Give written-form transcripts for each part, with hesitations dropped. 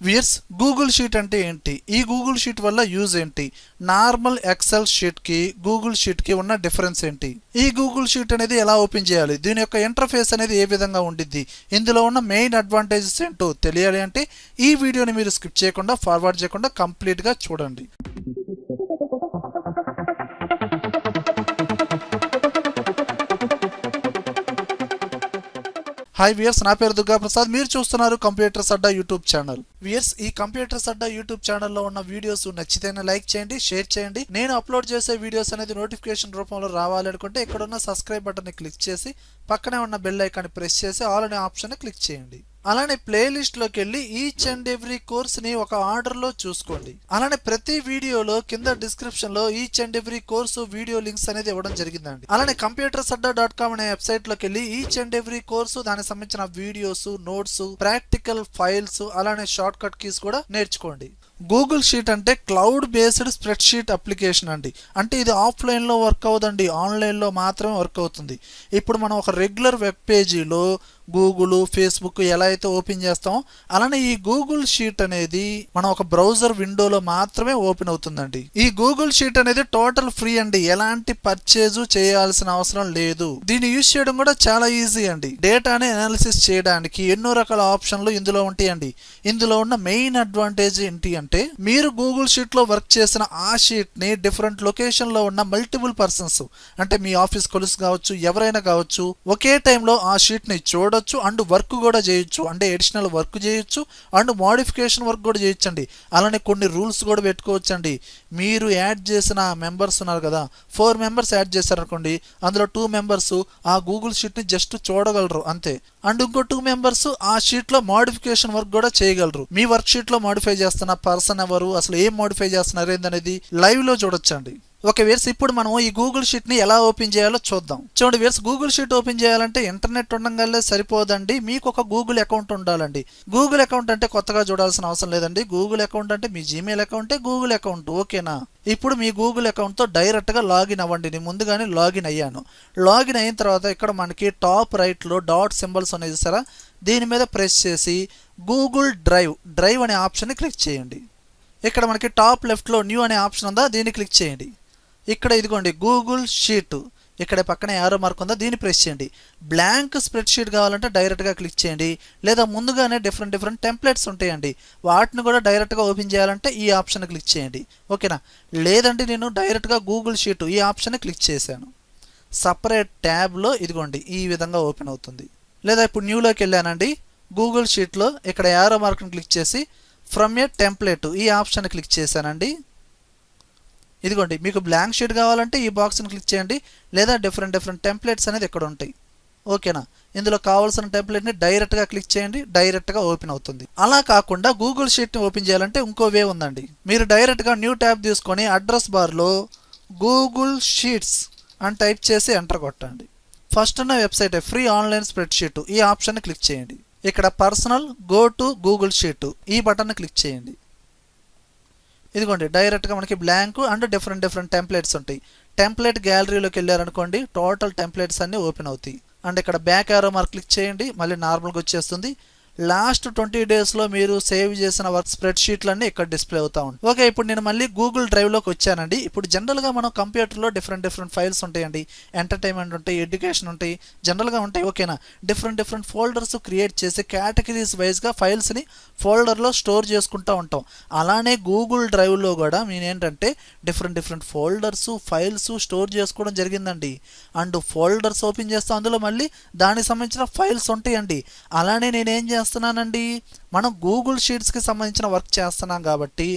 Viewers, Google sheet అంటే ఏంటి, ఈ గూగుల్ షీట్ వల్ల యూజ్ ఏంటి, నార్మల్ ఎక్సెల్ షీట్ కి గూగుల్ షీట్ కి ఉన్న డిఫరెన్స్ ఏంటి, ఈ గూగుల్ షీట్ అనేది ఎలా ఓపెన్ చేయాలి, దీని యొక్క ఇంటర్ఫేస్ అనేది ఏ విధంగా ఉండిద్ది, ఇందులో ఉన్న మెయిన్ అడ్వాంటేజెస్ ఏంటో తెలియాలి అంటే ఈ వీడియోని మీరు స్కిప్ చేయకుండా ఫార్వర్డ్ చేయకుండా కంప్లీట్ గా చూడండి. హాయ్ వ్యూయర్స్, నా పేరు దుర్గా ప్రసాద్. మీరు చూస్తున్నారు కంప్యూటర్స్ అడ్డా యూట్యూబ్ ఛానల్. వ్యూయర్స్, ఈ కంప్యూటర్స్ అడ్డా యూట్యూబ్ ఛానల్లో ఉన్న వీడియోస్ నచ్చితేనే లైక్ చేయండి, షేర్ చేయండి. నేను అప్లోడ్ చేసే వీడియోస్ అనేది నోటిఫికేషన్ రూపంలో రావాలనుకుంటే ఇక్కడ ఉన్న సబ్స్క్రైబ్ బటన్ని క్లిక్ చేసి పక్కనే ఉన్న బెల్ ఐకాన్ని ప్రెస్ చేసి ఆల్ అనే ఆప్షన్ క్లిక్ చేయండి. అలానే ప్లేలిస్ట్ లోకి వెళ్ళి ఈచ్ అండ్ ఎవ్రీ కోర్స్ ని ఒక ఆర్డర్ లో చూసుకోండి. అలానే ప్రతి వీడియోలో కింద డిస్క్రిప్షన్ లో each and every course video links అనేది ఇవ్వడం జరిగిందండి. అలానే computersAdda.com అనే వెబ్సైట్ లోకి వెళ్ళి ఈచ్ అండ్ ఎవ్రీ కోర్సు, దానికి సంబంధించిన వీడియోస్, నోట్స్, ప్రాక్టికల్ ఫైల్స్, అలానే షార్ట్ కట్ కీస్ కూడా నేర్చుకోండి. గూగుల్ షీట్ అంటే cloud based spread sheet application అండి. అంటే ఇది ఆఫ్లైన్లో వర్క్ అవ్వదండి, ఆన్లైన్లో మాత్రమే వర్క్ అవుతుంది. ఇప్పుడు మనం ఒక రెగ్యులర్ వెబ్ పేజీలో గూగుల్, ఫేస్బుక్ ఎలా అయితే ఓపెన్ చేస్తామో అలానే ఈ గూగుల్ షీట్ అనేది మనం ఒక బ్రౌజర్ విండోలో మాత్రమే ఓపెన్ అవుతుందండి. ఈ గూగుల్ షీట్ అనేది టోటల్ ఫ్రీ అండి, ఎలాంటి పర్చేజ్ చేయాల్సిన అవసరం లేదు. దీన్ని యూజ్ చేయడం కూడా చాలా ఈజీ అండి. డేటాని అనాలిసిస్ చేయడానికి ఎన్నో రకాల ఆప్షన్లు ఇందులో ఉంటాయండి. ఇందులో ఉన్న మెయిన్ అడ్వాంటేజ్ ఏంటి అంటే మీరు గూగుల్ షీట్ లో వర్క్ చేసిన ఆ షీట్ ని డిఫరెంట్ లొకేషన్ లో ఉన్న మల్టిపుల్ పర్సన్స్, అంటే మీ ఆఫీస్ కొలీగ్స్ కావచ్చు, ఎవరైనా కావచ్చు, ఒకే టైంలో ఆ షీట్ ని చూడొచ్చు అండ్ వర్క్ కూడా చేయొచ్చు. అంటే ఎడిషనల్ వర్క్ చేయొచ్చు అండ్ మోడిఫికేషన్ వర్క్ కూడా చేయొచ్చండి. అలానే కొన్ని రూల్స్ కూడా పెట్టుకోవచ్చండి. మీరు యాడ్ చేసిన మెంబర్స్ ఉన్నారు కదా, 4 మెంబర్స్ యాడ్ చేశారనుకోండి, అందులో 2 మెంబర్స్ ఆ గూగుల్ షీట్ ని జస్ట్ చూడగలరు అంతే. అండ్ ఇంకో 2 మెంబర్స్ ఆ షీట్ లో మోడిఫికేషన్ వర్క్ కూడా చేయగలరు. మీ వర్క్ షీట్ లో మోడిఫై చేస్తున్న పర్సన్ ఎవరు, అసలు ఏం మోడిఫై చేస్తున్నారు ఏందనేది లైవ్ లో చూడొచ్చండి. ఓకే వ్యూయర్స్, ఇప్పుడు మనం ఈ గూగుల్ షీట్ ని ఎలా ఓపెన్ చేయాలో చూద్దాం. చూడండి వ్యూయర్స్, గూగుల్ షీట్ ఓపెన్ చేయాలంటే ఇంటర్నెట్ ఉండగానే సరిపోదండి, మీకు ఒక గూగుల్ అకౌంట్ ఉండాలండి. గూగుల్ అకౌంట్ అంటే కొత్తగా చూడాల్సిన అవసరం లేదండి. గూగుల్ అకౌంట్ అంటే మీ జీమెయిల్ అకౌంటే గూగుల్ అకౌంట్, ఓకేనా? ఇప్పుడు మీ గూగుల్ అకౌంట్తో డైరెక్ట్గా లాగిన్ అవ్వండి. నేను ముందుగానే లాగిన్ అయ్యాను. లాగిన్ అయిన తర్వాత ఇక్కడ మనకి టాప్ రైట్లో డాట్ సింబల్స్ ఉన్నాయి చూసారా, దీని మీద ప్రెస్ చేసి గూగుల్ డ్రైవ్ అనే ఆప్షన్ని క్లిక్ చేయండి. ఇక్కడ మనకి టాప్ లెఫ్ట్లో న్యూ అనే ఆప్షన్ ఉందా, దీన్ని క్లిక్ చేయండి. ఇక్కడ ఇదిగోండి గూగుల్ షీట్, ఇక్కడ పక్కన యారో మార్క్ ఉందా, దీన్ని ప్రెస్ చేయండి. బ్లాంక్ స్ప్రెడ్ షీట్ కావాలంటే డైరెక్ట్గా క్లిక్ చేయండి, లేదా ముందుగానే డిఫరెంట్ టెంప్లెట్స్ ఉంటాయండి, వాటిని కూడా డైరెక్ట్గా ఓపెన్ చేయాలంటే ఈ ఆప్షన్ క్లిక్ చేయండి, ఓకేనా? లేదంటే నేను డైరెక్ట్గా గూగుల్ షీట్ ఈ ఆప్షన్ క్లిక్ చేశాను. సపరేట్ ట్యాబ్లో ఇదిగోండి ఈ విధంగా ఓపెన్ అవుతుంది. లేదా ఇప్పుడు న్యూలోకి వెళ్ళానండి, గూగుల్ షీట్లో ఇక్కడ యారో మార్క్ని క్లిక్ చేసి ఫ్రమ్ ఏ టెంప్లెట్ ఈ ఆప్షన్ క్లిక్ చేశానండి. ఇదిగోండి మీకు బ్లాంక్ షీట్ కావాలంటే ఈ బాక్స్ని క్లిక్ చేయండి, లేదా డిఫరెంట్ టెంప్లెట్స్ అనేది ఇక్కడ ఉంటాయి, ఓకేనా? ఇందులో కావాల్సిన టెంప్లెట్ని డైరెక్ట్గా క్లిక్ చేయండి, డైరెక్ట్గా ఓపెన్ అవుతుంది. అలా కాకుండా గూగుల్ షీట్ని ఓపెన్ చేయాలంటే ఇంకో వే ఉందండి. మీరు డైరెక్ట్గా న్యూ ట్యాబ్ తీసుకొని అడ్రస్ బార్లో గూగుల్ షీట్స్ అని టైప్ చేసి ఎంటర్ కొట్టండి. ఫస్ట్ ఉన్న website free online spread sheet ఈ ఆప్షన్ని క్లిక్ చేయండి. ఇక్కడ personal go to Google sheet ఈ బటన్ని క్లిక్ చేయండి. ఇదిగోండి డైరెక్ట్గా మనకి బ్లాంక్ అండ్ డిఫరెంట్ టెంప్లెట్స్ ఉంటాయి. టెంప్లెట్ గ్యాలరీలోకి వెళ్ళారనుకోండి, టోటల్ టెంప్లెట్స్ అన్నీ ఓపెన్ అవుతాయి. అండ్ ఇక్కడ బ్యాక్ యారో మార్క్ క్లిక్ చేయండి, మళ్ళీ నార్మల్గా వచ్చేస్తుంది. లాస్ట్ 20 డేస్లో మీరు సేవ్ చేసిన వర్క్ స్ప్రెడ్ షీట్లన్నీ ఇక్కడ డిస్ప్లే అవుతా ఉంటాయి. ఓకే, ఇప్పుడు నేను మళ్ళీ గూగుల్ డ్రైవ్లోకి వచ్చానండి. ఇప్పుడు జనరల్గా మనం కంప్యూటర్లో డిఫరెంట్ ఫైల్స్ ఉంటాయండి, ఎంటర్టైన్మెంట్ ఉంటాయి, ఎడ్యుకేషన్ ఉంటాయి, జనరల్గా ఉంటాయి, ఓకేనా? డిఫరెంట్ ఫోల్డర్స్ క్రియేట్ చేసి కేటగిరీస్ వైజ్గా ఫైల్స్ని ఫోల్డర్లో స్టోర్ చేసుకుంటూ ఉంటాం. అలానే గూగుల్ డ్రైవ్లో కూడా నేనేంటంటే డిఫరెంట్ ఫోల్డర్స్, ఫైల్స్ స్టోర్ చేసుకోవడం జరిగిందండి. అండ్ ఫోల్డర్స్ ఓపెన్ చేస్తాం, అందులో మళ్ళీ దానికి సంబంధించిన ఫైల్స్ ఉంటాయండి. అలానే నేనేం చేస్తున్నానండి, మనం గూగుల్ షీట్స్కి సంబంధించిన వర్క్ చేస్తున్నాం కాబట్టి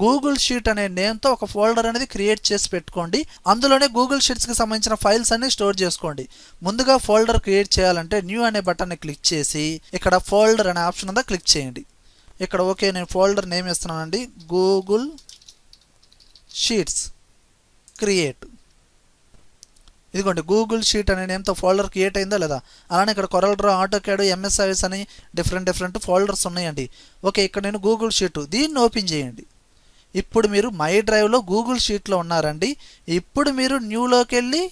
గూగుల్ షీట్ అనే నేమ్తో ఒక ఫోల్డర్ అనేది క్రియేట్ చేసి పెట్టుకోండి. అందులోనే గూగుల్ షీట్స్కి సంబంధించిన ఫైల్స్ అన్ని స్టోర్ చేసుకోండి. ముందుగా ఫోల్డర్ క్రియేట్ చేయాలంటే న్యూ అనే బటన్ని క్లిక్ చేసి ఇక్కడ ఫోల్డర్ అనే ఆప్షన్ ఉందా క్లిక్ చేయండి. ఇక్కడ ఓకే, నేను ఫోల్డర్ నేమ్ ఇస్తున్నానండి, గూగుల్ షీట్స్ క్రియేట్. ఇదిగోండి గూగుల్ షీట్ అనే నేమ్తో ఫోల్డర్ క్రియేట్ అయిందా లేదా. అలానే ఇక్కడ CorelDRAW, AutoCAD, MS Office అని డిఫరెంట్ ఫోల్డర్స్ ఉన్నాయండి. ఓకే, ఇక్కడ నేను గూగుల్ షీట్ దీన్ని ఓపెన్ చేయండి. ఇప్పుడు మీరు మై డ్రైవ్లో గూగుల్ షీట్లో ఉన్నారండి. ఇప్పుడు మీరు న్యూలోకి వెళ్ళి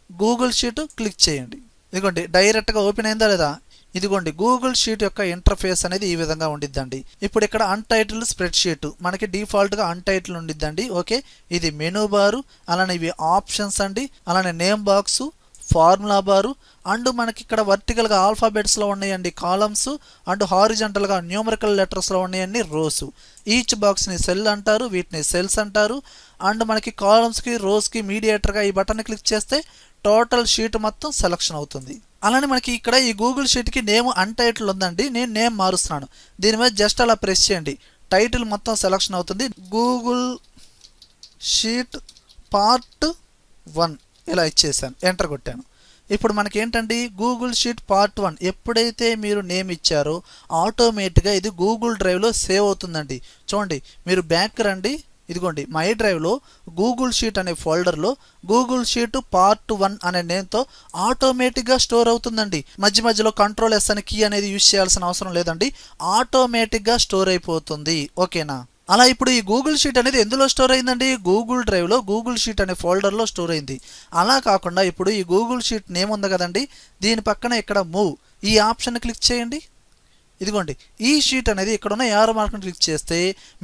గూగుల్ షీట్ క్లిక్ చేయండి. ఇదిగోండి డైరెక్ట్గా ఓపెన్ అయిందా లేదా. ఇదిగోండి గూగుల్ షీట్ యొక్క ఇంటర్ఫేస్ అనేది ఈ విధంగా ఉండిద్దండి. ఇప్పుడు ఇక్కడ అన్టైటిల్డ్ స్ప్రెడ్ షీట్ మనకి డిఫాల్ట్గా అన్టైటిల్ ఉండిద్దండి. ఓకే, ఇది మెనూ బారు, అలానే ఇవి ఆప్షన్స్ అండి, అలానే name box, formula bar, and మనకి ఇక్కడ వర్టికల్గా ఆల్ఫాబెట్స్లో ఉన్నాయండి కాలమ్స్, అండ్ హారిజంటల్గా న్యూమరికల్ లెటర్స్లో ఉన్నాయండి రోస్. ఈచ్ బాక్స్ని సెల్ అంటారు, వీటిని సెల్స్ అంటారు. అండ్ మనకి కాలమ్స్కి రోస్కి మీడియేటర్గా ఈ బటన్ని క్లిక్ చేస్తే టోటల్ షీట్ మొత్తం సెలక్షన్ అవుతుంది. అలానే మనకి ఇక్కడ ఈ గూగుల్ షీట్కి నేమ్ అన్టైటిల్ ఉందండి, నేను నేమ్ మారుస్తున్నాను. దీని మీద జస్ట్ అలా ప్రెస్ చేయండి, టైటిల్ మొత్తం సెలక్షన్ అవుతుంది. గూగుల్ షీట్ పార్ట్ 1 ఇలా ఇచ్చేసాను, ఎంటర్ కొట్టాను. ఇప్పుడు మనకి ఏంటండి గూగుల్ షీట్ పార్ట్ 1 ఎప్పుడైతే మీరు నేమ్ ఇచ్చారో ఆటోమేటిక్గా ఇది గూగుల్ డ్రైవ్లో సేవ్ అవుతుందండి. చూడండి, మీరు బ్యాక్ రండి, ఇదిగోండి మై డ్రైవ్లో గూగుల్ షీట్ అనే ఫోల్డర్లో గూగుల్ షీట్ పార్ట్ 1 అనే నేమ్తో ఆటోమేటిక్గా స్టోర్ అవుతుందండి. మధ్య మధ్యలో కంట్రోల్ S అని కీ అనేది యూజ్ చేయాల్సిన అవసరం లేదండి, ఆటోమేటిక్గా స్టోర్ అయిపోతుంది. ఓకేనా? అలా ఇప్పుడు ఈ గూగుల్ షీట్ అనేది ఎందులో స్టోర్ అయిందండి? గూగుల్ డ్రైవ్లో గూగుల్ షీట్ అనే ఫోల్డర్లో స్టోర్ అయింది. అలా కాకుండా ఇప్పుడు ఈ గూగుల్ షీట్ నేమ్ ఉంది కదండి, దీని పక్కన ఇక్కడ మూవ్ ఈ ఆప్షన్ క్లిక్ చేయండి. ఇదిగోండి ఈ షీట్ అనేది ఇక్కడ ఉన్న యారో మార్క్ని క్లిక్ చేస్తే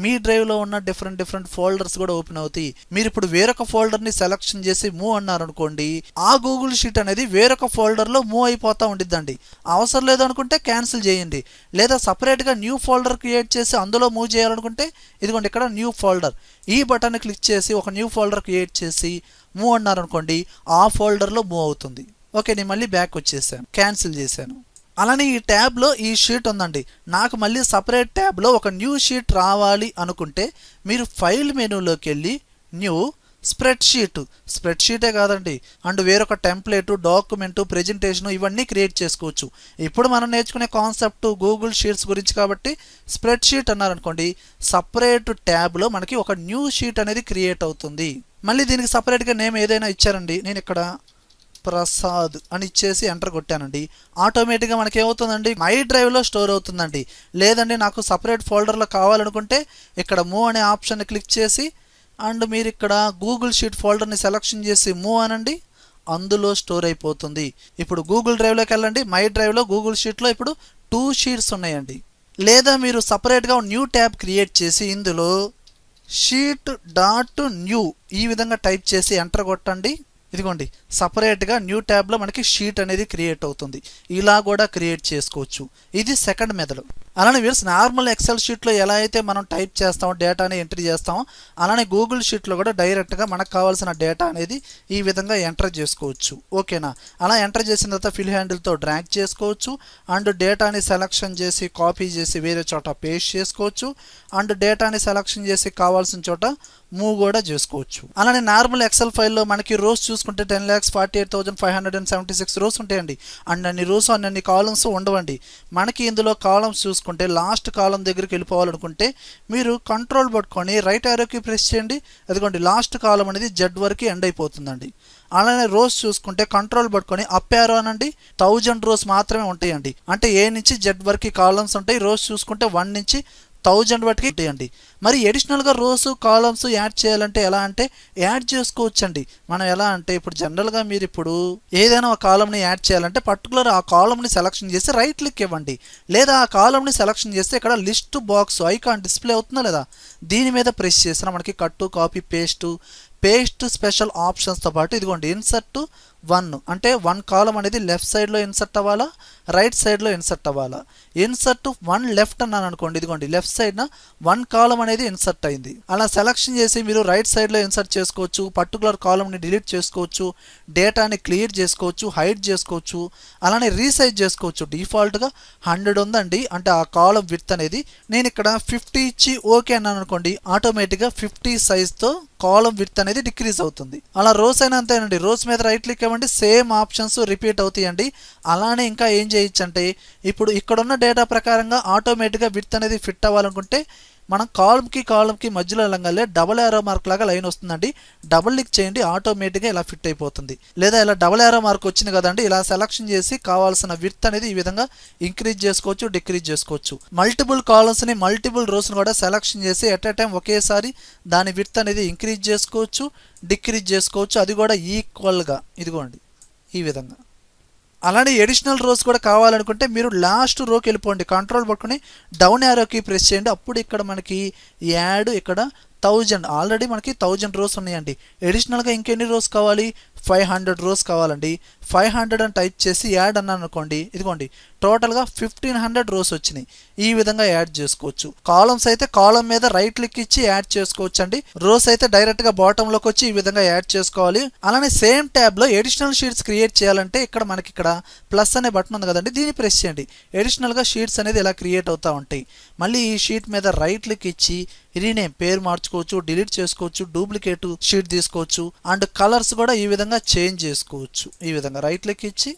మీ డ్రైవ్లో ఉన్న డిఫరెంట్ ఫోల్డర్స్ కూడా ఓపెన్ అవుతాయి. మీరు ఇప్పుడు వేరొక ఫోల్డర్ని సెలెక్షన్ చేసి మూవ్ అన్నారు అనుకోండి, ఆ గూగుల్ షీట్ అనేది వేరొక ఫోల్డర్లో మూవ్ అయిపోతూ ఉండిద్దండి. అవసరం లేదు అనుకుంటే క్యాన్సిల్ చేయండి, లేదా సపరేట్గా న్యూ ఫోల్డర్ క్రియేట్ చేసి అందులో మూవ్ చేయాలనుకుంటే ఇదిగోండి ఇక్కడ న్యూ ఫోల్డర్ ఈ బటన్ని క్లిక్ చేసి ఒక న్యూ ఫోల్డర్ క్రియేట్ చేసి మూవ్ అన్నారు అనుకోండి, ఆ ఫోల్డర్లో మూవ్ అవుతుంది. ఓకే, నేను మళ్ళీ బ్యాక్ వచ్చేసాను, క్యాన్సిల్ చేశాను. అలానే ఈ ట్యాబ్లో ఈ షీట్ ఉందండి, నాకు మళ్ళీ సపరేట్ ట్యాబ్లో ఒక న్యూ షీట్ రావాలి అనుకుంటే మీరు ఫైల్ మెనూలోకి వెళ్ళి న్యూ స్ప్రెడ్ షీటే కాదండి, అండ్ వేరొక టెంప్లెట్, డాక్యుమెంట్, ప్రెజెంటేషన్ ఇవన్నీ క్రియేట్ చేసుకోవచ్చు. ఇప్పుడు మనం నేర్చుకునే కాన్సెప్ట్ గూగుల్ షీట్స్ గురించి కాబట్టి స్ప్రెడ్ షీట్ అన్నారనుకోండి, సపరేట్ ట్యాబ్లో మనకి ఒక న్యూ షీట్ అనేది క్రియేట్ అవుతుంది. మళ్ళీ దీనికి సపరేట్గా నేమ్ ఏదైనా ఇచ్చారండి, నేను ఇక్కడ ప్రసాద్ అని ఇచ్చేసి ఎంటర్ కొట్టానండి, ఆటోమేటిక్గా మనకి ఏమవుతుందండి మై డ్రైవ్లో స్టోర్ అవుతుందండి. లేదండి నాకు సపరేట్ ఫోల్డర్లో కావాలనుకుంటే ఇక్కడ మూవ్ అనే ఆప్షన్ క్లిక్ చేసి అండ్ మీరు ఇక్కడ గూగుల్ షీట్ ఫోల్డర్ని సెలెక్షన్ చేసి మూవ్ అనండి, అందులో స్టోర్ అయిపోతుంది. ఇప్పుడు గూగుల్ డ్రైవ్లోకి వెళ్ళండి, మై డ్రైవ్లో గూగుల్ షీట్లో ఇప్పుడు 2 షీట్స్ ఉన్నాయండి. లేదా మీరు సపరేట్గా న్యూ ట్యాబ్ క్రియేట్ చేసి ఇందులో షీట్ డాట్ న్యూ ఈ విధంగా టైప్ చేసి ఎంటర్ కొట్టండి. ఇదిగోండి సపరేట్గా న్యూ ట్యాబ్లో మనకి షీట్ అనేది క్రియేట్ అవుతుంది. ఇలా కూడా క్రియేట్ చేసుకోవచ్చు. ఇది సెకండ్ మెథడ్. అలానే వ్యూవర్స్ నార్మల్ ఎక్సెల్ షీట్లో ఎలా అయితే మనం టైప్ చేస్తామో డేటాని ఎంట్రీ చేస్తామో అలానే గూగుల్ షీట్లో కూడా డైరెక్ట్గా మనకు కావాల్సిన డేటా అనేది ఈ విధంగా ఎంటర్ చేసుకోవచ్చు. ఓకేనా? అలా ఎంటర్ చేసిన తర్వాత ఫిల్ హ్యాండిల్తో డ్రాగ్ చేసుకోవచ్చు అండ్ డేటాని సెలెక్షన్ చేసి కాపీ చేసి వేరే చోట పేస్ట్ చేసుకోవచ్చు అండ్ డేటాని సెలెక్షన్ చేసి కావాల్సిన చోట మూవ్ కూడా చేసుకోవచ్చు. అలానే నార్మల్ ఎక్సెల్ ఫైల్లో మనకి రోస్ చూసుకుంటే 10,48,576 రోస్ ఉంటాయండి. అన్ని రోస్ అన్ని కాలమ్స్ ఉండవండి. మనకి ఇందులో కాలమ్స్ చూసుకుంటే లాస్ట్ కాలం దగ్గరికి వెళ్ళిపోవాలనుకుంటే మీరు కంట్రోల్ పట్టుకొని రైట్ యారోకి ప్రెస్ చేయండి. అదిగోండి లాస్ట్ కాలం అనేది జెడ్ వరకు ఎండ్ అయిపోతుందండి. అలానే రోస్ చూసుకుంటే కంట్రోల్ పట్టుకొని అప్ యారో అనండి, 1000 రోస్ మాత్రమే ఉంటాయండి. అంటే ఏ నుంచి జెడ్ వరకు కాలమ్స్ ఉంటాయి. రోస్ చూసుకుంటే 1 నుంచి 1000 వరకు ఉంటాయండి. మరి అడిషనల్గా రోస్ కాలమ్స్ యాడ్ చేయాలంటే ఎలా అంటే యాడ్ చేసుకోవచ్చండి. మనం ఎలా అంటే ఇప్పుడు జనరల్గా మీరు ఇప్పుడు ఏదైనా ఒక కాలంని యాడ్ చేయాలంటే పర్టికులర్ ఆ కాలంని సెలెక్షన్ చేసి రైట్ క్లిక్ ఇవ్వండి. లేదా ఆ కాలంని సెలెక్షన్ చేస్తే ఇక్కడ లిస్ట్ బాక్స్ ఐకాన్ డిస్ప్లే అవుతుందా లేదా దీని మీద ప్రెస్ చేసినా మనకి కట్టు కాపీ పేస్ట్ స్పెషల్ ఆప్షన్స్తో పాటు ఇదిగోండి ఇన్సర్ట్ 1 అంటే 1 కాలం అనేది లెఫ్ట్ సైడ్లో ఇన్సర్ట్ అవ్వాలా, రైట్ సైడ్లో ఇన్సర్ట్ అవ్వాలా. ఇన్సర్ట్ 1 లెఫ్ట్ అన్నాను అనుకోండి, ఇదిగోండి లెఫ్ట్ సైడ్న 1 కాలం అనేది ఇన్సర్ట్ అయింది. అలా సెలెక్షన్ చేసి మీరు రైట్ సైడ్లో ఇన్సర్ట్ చేసుకోవచ్చు, పర్టికులర్ కాలంని డిలీట్ చేసుకోవచ్చు, డేటాని క్లియర్ చేసుకోవచ్చు, హైడ్ చేసుకోవచ్చు, అలానే రీసైజ్ చేసుకోవచ్చు. డిఫాల్ట్గా 100 ఉందండి, అంటే ఆ కాలం విడ్త్ అనేది నేను ఇక్కడ 50 ఇచ్చి ఓకే అన్నాను అనుకోండి, ఆటోమేటిక్గా 50 సైజ్తో కాలం విడ్త్ అనేది డిక్రీజ్ అవుతుంది. అలా రోస్ అయినా అంతేనండి, రోస్ మీద రైట్ క్లిక్ ఇవ్వండి, సేమ్ ఆప్షన్స్ రిపీట్ అవుతాయండి. అలానే ఇంకా ఏం చేయొచ్చు అంటే ఇప్పుడు ఇక్కడున్న డేటా ప్రకారంగా ఆటోమేటిక్గా విడ్త్ అనేది ఫిట్ అవ్వాలనుకుంటే మనం కాలంకి మధ్యలో వెళ్ళగానే డబుల్ యారో మార్క్ లాగా లైన్ వస్తుందండి, డబుల్ క్లిక్ చేయండి, ఆటోమేటిక్గా ఇలా ఫిట్ అయిపోతుంది. లేదా ఇలా డబుల్ యారో మార్క్ వచ్చింది కదండి, ఇలా సెలెక్షన్ చేసి కావాల్సిన విడ్త్ అనేది ఈ విధంగా ఇంక్రీజ్ చేసుకోవచ్చు, డిక్రీజ్ చేసుకోవచ్చు. మల్టిపుల్ కాలమ్స్ని మల్టిపుల్ రోస్ని కూడా సెలెక్షన్ చేసి ఎట్ ఏ టైం ఒకేసారి దాని విడ్త్ అనేది ఇంక్రీజ్ చేసుకోవచ్చు, డిక్రీజ్ చేసుకోవచ్చు, అది కూడా ఈక్వల్గా ఇదిగోండి ఈ విధంగా. అలానే ఎడిషనల్ రోస్ కూడా కావాలనుకుంటే మీరు లాస్ట్ రోకి వెళ్ళిపోండి, కంట్రోల్ పట్టుకుని డౌన్ యారోకి ప్రెస్ చేయండి. అప్పుడు ఇక్కడ మనకి యాడ్ ఇక్కడ 1000 ఆల్రెడీ మనకి 1000 రోస్ ఉన్నాయండి. అడిషనల్గా ఇంకెన్ని రోస్ కావాలి, 500 రోస్ కావాలండి. 500 అని టైప్ చేసి యాడ్ అన్నాను అనుకోండి, ఇదిగోండి టోటల్గా 1500 రోస్ వచ్చినాయి. ఈ విధంగా యాడ్ చేసుకోవచ్చు. కాలమ్స్ అయితే కాలమ్ మీద రైట్ క్లిక్ ఇచ్చి యాడ్ చేసుకోవచ్చు అండి. రోస్ అయితే డైరెక్ట్గా బాటంలోకి వచ్చి ఈ విధంగా యాడ్ చేసుకోవాలి. అలానే సేమ్ ట్యాబ్లో ఎడిషనల్ షీట్స్ క్రియేట్ చేయాలంటే ఇక్కడ మనకి ఇక్కడ ప్లస్ అనే బటన్ ఉంది కదండి, దీన్ని ప్రెస్ చేయండి. ఎడిషనల్గా షీట్స్ అనేది ఇలా క్రియేట్ అవుతూ ఉంటాయి. మళ్ళీ ఈ షీట్ మీద రైట్ క్లిక్ ఇచ్చి రీనేమ్ పేరు మార్చుకోవచ్చు, డిలీట్ చేసుకోవచ్చు, డూప్లికేట్ షీట్ తీసుకోవచ్చు అండ్ కలర్స్ కూడా ఈ విధంగా చేంజ్ చేసుకోవచ్చు. ఈ విధంగా రైట్ క్లిక్ ఇచ్చి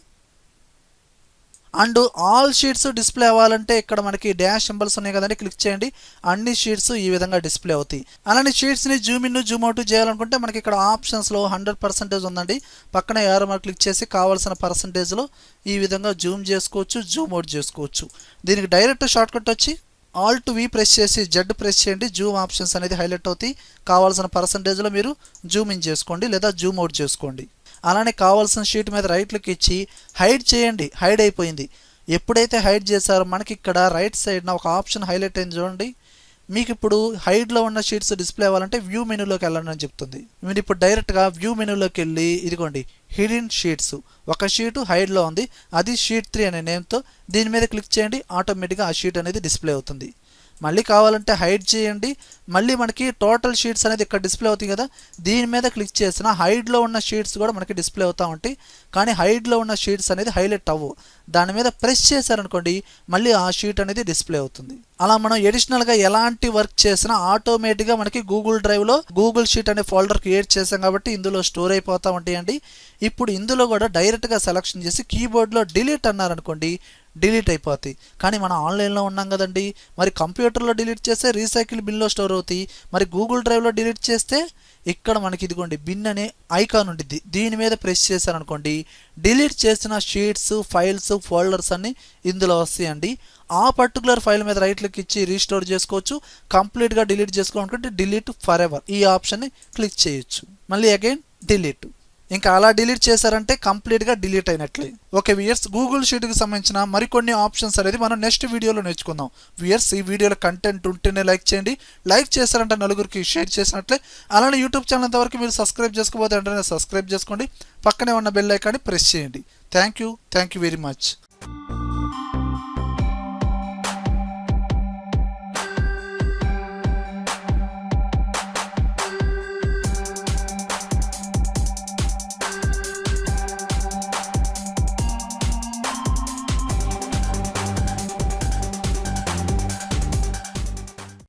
అండ్ ఆల్ షీట్స్ డిస్ప్లే అవ్వాలంటే ఇక్కడ మనకి డాష్ సింబల్స్ ఉన్నాయి కదండి, క్లిక్ చేయండి. అన్ని షీట్స్ ఈ విధంగా డిస్ప్లే అవుతాయి. అలానే షీట్స్ని జూమ్ ఇన్ జూమ్ అవుట్ చేయాలనుకుంటే మనకి ఇక్కడ ఆప్షన్స్లో 100% ఉందండి. పక్కన యారో మార్క్ క్లిక్ చేసి కావాల్సిన పర్సంటేజ్లో ఈ విధంగా జూమ్ చేసుకోవచ్చు, జూమ్ అవుట్ చేసుకోవచ్చు. దీనికి డైరెక్ట్ షార్ట్ కట్ వచ్చి Alt V ప్రెస్ చేసి జెడ్ ప్రెస్ చేయండి. జూమ్ ఆప్షన్స్ అనేది హైలైట్ అవుతాయి. కావాల్సిన పర్సంటేజ్లో మీరు జూమ్ ఇన్ చేసుకోండి లేదా జూమ్ అవుట్ చేసుకోండి. అలానే కావాల్సిన షీట్ మీద రైట్ క్లిక్ ఇచ్చి హైడ్ చేయండి. హైడ్ అయిపోయింది. ఎప్పుడైతే హైడ్ చేశారో మనకి ఇక్కడ రైట్ సైడ్న ఒక ఆప్షన్ హైలైట్ అయింది చూడండి. మీకు ఇప్పుడు హైడ్లో ఉన్న షీట్స్ డిస్ప్లే అవ్వాలంటే వ్యూ మెనూలోకి వెళ్ళండి అని చెప్తుంది. మీరు ఇప్పుడు డైరెక్ట్గా వ్యూ మెనూలోకి వెళ్ళి ఇదిగోండి హిడెన్ షీట్స్ ఒక షీటు హైడ్లో ఉంది, అది షీట్ 3 అనే నేమ్తో దీని మీద క్లిక్ చేయండి. ఆటోమేటిక్గా ఆ షీట్ అనేది డిస్ప్లే అవుతుంది. మళ్ళీ కావాలంటే హైడ్ చేయండి. మళ్ళీ మనకి టోటల్ షీట్స్ అనేది ఇక్కడ డిస్ప్లే అవుతాయి కదా, దీని మీద క్లిక్ చేసిన హైడ్లో ఉన్న షీట్స్ కూడా మనకి డిస్ప్లే అవుతూ ఉంటాయి. కానీ హైడ్లో ఉన్న షీట్స్ అనేది హైలైట్ అవ్వవు. దాని మీద ప్రెస్ చేశారనుకోండి మళ్ళీ ఆ షీట్ అనేది డిస్ప్లే అవుతుంది. అలా మనం ఎడిషనల్గా ఎలాంటి వర్క్ చేసినా ఆటోమేటిక్గా మనకి గూగుల్ డ్రైవ్లో గూగుల్ షీట్ అనే ఫోల్డర్ క్రియేట్ చేసాం కాబట్టి ఇందులో స్టోర్ అయిపోతూ ఉంటాయండి. ఇప్పుడు ఇందులో కూడా డైరెక్ట్గా సెలెక్షన్ చేసి కీబోర్డ్లో డిలీట్ అన్నారనుకోండి డిలీట్ అయిపోతాయి. కానీ మనం ఆన్లైన్లో ఉన్నాం కదండి, మరి కంప్యూటర్లో డిలీట్ చేస్తే రీసైకిల్ బిన్లో స్టోర్ అవుతాయి. మరి గూగుల్ డ్రైవ్లో డిలీట్ చేస్తే ఇక్కడ మనకి ఇదిగోండి బిన్ అనే ఐకాన్ ఉండిద్ది, దీని మీద ప్రెస్ చేశారనుకోండి డిలీట్ చేసిన షీట్స్, ఫైల్స్, ఫోల్డర్స్ అన్నీ ఇందులో వస్తాయండి. ఆ పర్టికులర్ ఫైల్ మీద రైట్ క్లిక్ ఇచ్చి రీస్టోర్ చేసుకోవచ్చు. కంప్లీట్గా డిలీట్ చేసుకోవాలనుకుంటే డిలీట్ ఫర్ ఎవర్ ఈ ఆప్షన్ని క్లిక్ చేయొచ్చు. మళ్ళీ అగైన్ డిలీట్. ఇంకా అలా డిలీట్ చేశారంటే కంప్లీట్గా డిలీట్ అయినట్లే. ఓకే వ్యూయర్స్, గూగుల్ షీట్కి సంబంధించిన మరికొన్ని ఆప్షన్స్ అనేది మనం నెక్స్ట్ వీడియోలో నేర్చుకుందాం. వ్యూయర్స్, ఈ వీడియోలో కంటెంట్ ఉంటేనే లైక్ చేయండి. లైక్ చేశారంటే నలుగురికి షేర్ చేసినట్లే. అలానే యూట్యూబ్ ఛానల్ అంతవరకు మీరు సబ్స్క్రైబ్ చేసుకోబోతే వెంటనే సబ్స్క్రైబ్ చేసుకోండి. పక్కనే ఉన్న బెల్ ఐకాన్ని ప్రెస్ చేయండి. Thank you very much.